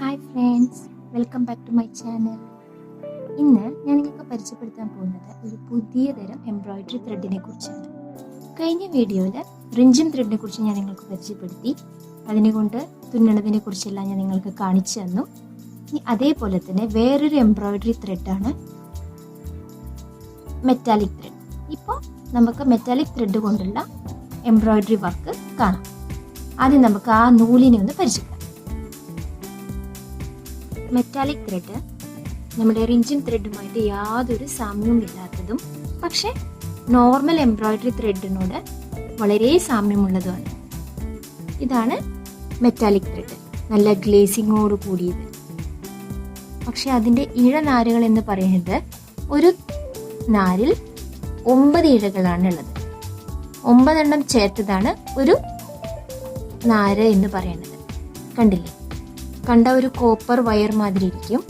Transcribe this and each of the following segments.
Hi friends, welcome back to my channel. ഇന്ന് ഞാൻ നിങ്ങൾക്ക് പരിചയപ്പെടുത്താൻ പോകുന്നത് ഒരു പുതിയ തരം എംബ്രോയിഡറി ത്രെഡിനെ കുറിച്ചാണ്. കഴിഞ്ഞ വീഡിയോയിൽ റിഞ്ചിം ത്രെഡിനെ കുറിച്ച് ഞാൻ നിങ്ങൾക്ക് പരിചയപ്പെടുത്തി. അതിനെക്കൊണ്ട് തുന്നണതിനെ കുറിച്ചെല്ലാം ഞാൻ നിങ്ങൾക്ക് കാണിച്ചു തന്നു. ഇനി അതേപോലെ തന്നെ വേറൊരു എംബ്രോയിഡറി ത്രെഡാണ് മെറ്റാലിക് ത്രെഡ്. ഇപ്പോൾ നമുക്ക് മെറ്റാലിക് ത്രെഡ് കൊണ്ടുള്ള എംബ്രോയിഡറി വർക്ക് കാണാം. ആദ്യം നമുക്ക് ആ നൂലിനെ ഒന്ന് പരിചയപ്പെടാം. മെറ്റാലിക് ത്രെഡ് നമ്മുടെ റിഞ്ചിൻ ത്രെഡുമായിട്ട് യാതൊരു സാമ്യവും ഇല്ലാത്തതും പക്ഷെ നോർമൽ എംബ്രോയിഡറി ത്രെഡിനോട് വളരെ സാമ്യമുള്ളതുമാണ്. ഇതാണ് മെറ്റാലിക് ത്രെഡ്, നല്ല ഗ്ലേസിങ്ങോട് കൂടിയത്. പക്ഷെ അതിൻ്റെ ഇഴനാരുകൾ എന്ന് പറയുന്നത് ഒരു നാരിൽ 9 ഇഴകളാണ് ഉള്ളത്. 9 എണ്ണം ചേർത്തതാണ് ഒരു നാര് എന്ന് പറയുന്നത്. കണ്ടില്ലേ, കണ്ട ഒരു കോപ്പർ വയർ മാതിരി ഇരിക്കും.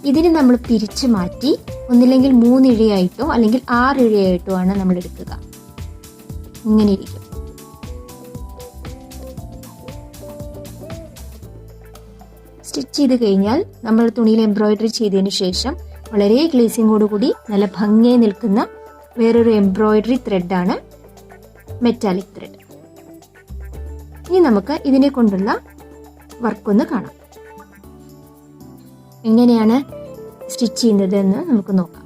ഇതിന് നമ്മൾ പിരിച്ചു മാറ്റി ഒന്നില്ലെങ്കിൽ 3 ഇഴയായിട്ടോ അല്ലെങ്കിൽ 6 ഇഴയായിട്ടോ ആണ് നമ്മൾ എടുക്കുക. ഇങ്ങനെ ഇരിക്കും. സ്റ്റിച്ച് ചെയ്ത് കഴിഞ്ഞാൽ നമ്മൾ തുണിയിൽ എംബ്രോയിഡറി ചെയ്തതിന് ശേഷം വളരെ ഗ്ലേസിങ്ങോട് കൂടി നല്ല ഭംഗിയായി നിൽക്കുന്ന വേറൊരു എംബ്രോയിഡറി ത്രെഡാണ് മെറ്റാലിക് ത്രെഡ്. ഇനി നമുക്ക് ഇതിനെ കൊണ്ടുള്ള വർക്കൊന്ന് കാണാം. എങ്ങനെയാണ് സ്റ്റിച്ച് ചെയ്യുന്നത് എന്ന് നമുക്ക് നോക്കാം.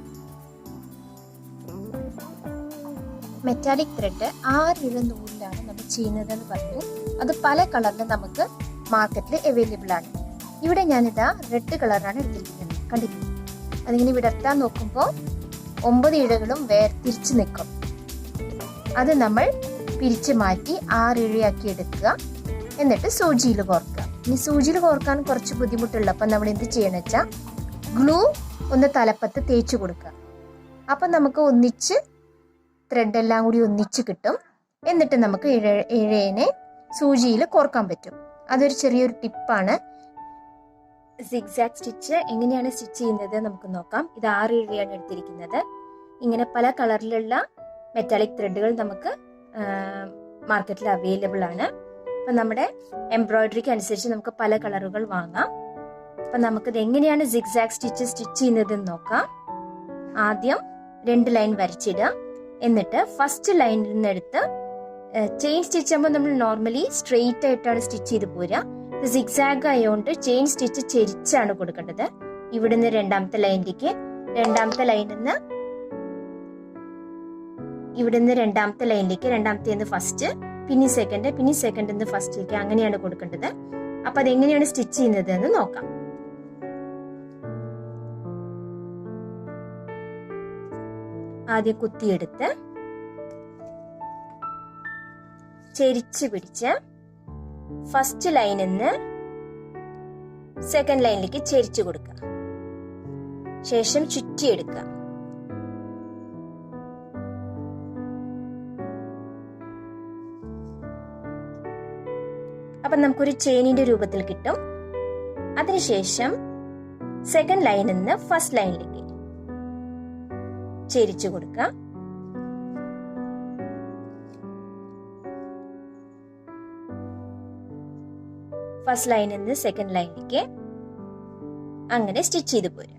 മെറ്റാലിക് ത്രെഡ് 6 ഇഴ നൂലിലാണ് നമ്മൾ ചെയ്യുന്നതെന്ന് പറഞ്ഞു. അത് പല കളറിൽ നമുക്ക് മാർക്കറ്റിൽ അവൈലബിൾ ആണ്. ഇവിടെ ഞാനിതാ റെഡ് കളറാണ് എടുത്തിരിക്കുന്നത്. കണ്ടില്ലേ, അതിങ്ങനെ വിടർത്താൻ നോക്കുമ്പോൾ 9 ഇഴകളും വേർതിരിച്ച് നിൽക്കും. അത് നമ്മൾ പിരിച്ചു മാറ്റി 6 ഇഴയാക്കി എടുക്കുക. എന്നിട്ട് സൂചിയിൽ കോർക്കുക. ഇനി സൂചിയിൽ കോർക്കാൻ കുറച്ച് ബുദ്ധിമുട്ടുള്ളപ്പോൾ നമ്മൾ എന്ത് ചെയ്യണം വെച്ചാൽ ഗ്ലൂ ഒന്ന് തലപ്പത്ത് തേച്ച് കൊടുക്കുക. അപ്പം നമുക്ക് ഒന്നിച്ച് ത്രെഡ് എല്ലാം കൂടി ഒന്നിച്ച് കിട്ടും. എന്നിട്ട് നമുക്ക് ഇഴയെ സൂചിയിൽ കോർക്കാൻ പറ്റും. അതൊരു ചെറിയൊരു ടിപ്പാണ്. സിഗ്സാഗ് സ്റ്റിച്ച് എങ്ങനെയാണ് സ്റ്റിച്ച് ചെയ്യുന്നത് നമുക്ക് നോക്കാം. ഇത് 6 ഇഴയാണ് എടുത്തിരിക്കുന്നത്. ഇങ്ങനെ പല കളറിലുള്ള മെറ്റാലിക് ത്രെഡുകൾ നമുക്ക് മാർക്കറ്റിൽ അവൈലബിൾ ആണ്. അപ്പം നമ്മുടെ എംബ്രോയിഡറിക്ക് അനുസരിച്ച് നമുക്ക് പല കളറുകൾ വാങ്ങാം. അപ്പം നമുക്കിത് എങ്ങനെയാണ് സിഗ്സാഗ് സ്റ്റിച്ച് ചെയ്യുന്നതെന്ന് നോക്കാം. ആദ്യം 2 ലൈൻ വരച്ചിടുക. എന്നിട്ട് ഫസ്റ്റ് ലൈനിൽ നിന്ന് എടുത്ത് ചെയിൻ സ്റ്റിച്ച് ആകുമ്പോൾ നമ്മൾ നോർമലി സ്ട്രെയിറ്റ് ആയിട്ടാണ് സ്റ്റിച്ച് ചെയ്ത് പോരുക. ഇത് സിഗ്സാഗ് ആയതുകൊണ്ട് ചെയിൻ സ്റ്റിച്ച് ചെരിച്ചാണ് കൊടുക്കേണ്ടത്. ഇവിടുന്ന് രണ്ടാമത്തെ ലൈനിലേക്ക്, രണ്ടാമത്തെ രണ്ടാമത്തെ ഫസ്റ്റ്, പിന്നെ സെക്കൻഡ് ഫസ്റ്റിലേക്ക്, അങ്ങനെയാണ് കൊടുക്കേണ്ടത്. അപ്പൊ അതെങ്ങനെയാണ് സ്റ്റിച്ച് ചെയ്യുന്നത് എന്ന് നോക്കാം. ആദ്യം കുത്തിയെടുത്ത് ചെരിച്ച് പിടിച്ച് ഫസ്റ്റ് ലൈനിൽ നിന്ന് സെക്കൻഡ് ലൈനിലേക്ക് ചെരിച്ചു കൊടുക്കുക. ശേഷം ചുറ്റിയെടുക്കുക. അപ്പൊ നമുക്കൊരു ചെയിനിന്റെ രൂപത്തിൽ കിട്ടും. അതിനുശേഷം സെക്കൻഡ് ലൈനിൽ നിന്ന് ഫസ്റ്റ് ലൈനിലേക്ക് ചെരിച്ചു കൊടുക്കുക. ഫസ്റ്റ് ലൈനിൽ നിന്ന് സെക്കൻഡ് ലൈനിലേക്ക് അങ്ങനെ സ്റ്റിച്ച് ചെയ്ത് പോരുക.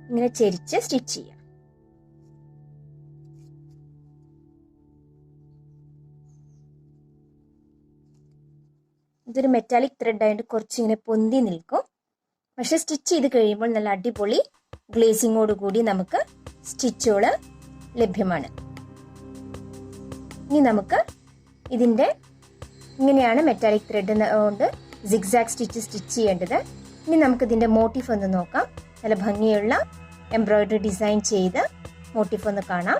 ഇങ്ങനെ ചെരിച്ച് സ്റ്റിച്ച് ചെയ്യാം. ഇതൊരു മെറ്റാലിക് ത്രെഡ് ആയിട്ട് കുറച്ചിങ്ങനെ പൊന്തി നിൽക്കും. പക്ഷെ സ്റ്റിച്ച് ചെയ്ത് കഴിയുമ്പോൾ നല്ല അടിപൊളി ഗ്ലേസിങ്ങോട് കൂടി നമുക്ക് സ്റ്റിച്ചുകൾ ലഭ്യമാണ്. ഇനി നമുക്ക് ഇതിൻ്റെ ഇങ്ങനെയാണ് മെറ്റാലിക് ത്രെഡ് കൊണ്ട് സിഗ്സാഗ് സ്റ്റിച്ച് ചെയ്യേണ്ടത്. ഇനി നമുക്ക് ഇതിൻ്റെ മോട്ടീഫ് ഒന്ന് നോക്കാം. നല്ല ഭംഗിയുള്ള എംബ്രോയിഡറി ഡിസൈൻ ചെയ്ത് മോട്ടീഫ് ഒന്ന് കാണാം.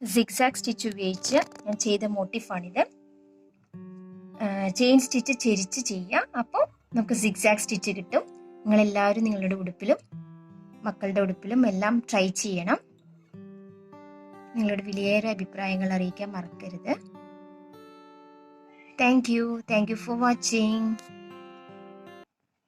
സിഗ്സാഗ് സ്റ്റിച്ച് ഉപയോഗിച്ച് ഞാൻ ചെയ്ത മോട്ടിഫാണിത്. ചെയിൻ സ്റ്റിച്ച് ചെരിച്ച് ചെയ്യാം, അപ്പോൾ നമുക്ക് സിഗ്സാഗ് സ്റ്റിച്ച് കിട്ടും. നിങ്ങളെല്ലാവരും നിങ്ങളുടെ ഉടുപ്പിലും മക്കളുടെ ഉടുപ്പിലും എല്ലാം ട്രൈ ചെയ്യണം. നിങ്ങളുടെ വിലയേറെ അഭിപ്രായങ്ങൾ അറിയിക്കാൻ മറക്കരുത്. Thank you for watching.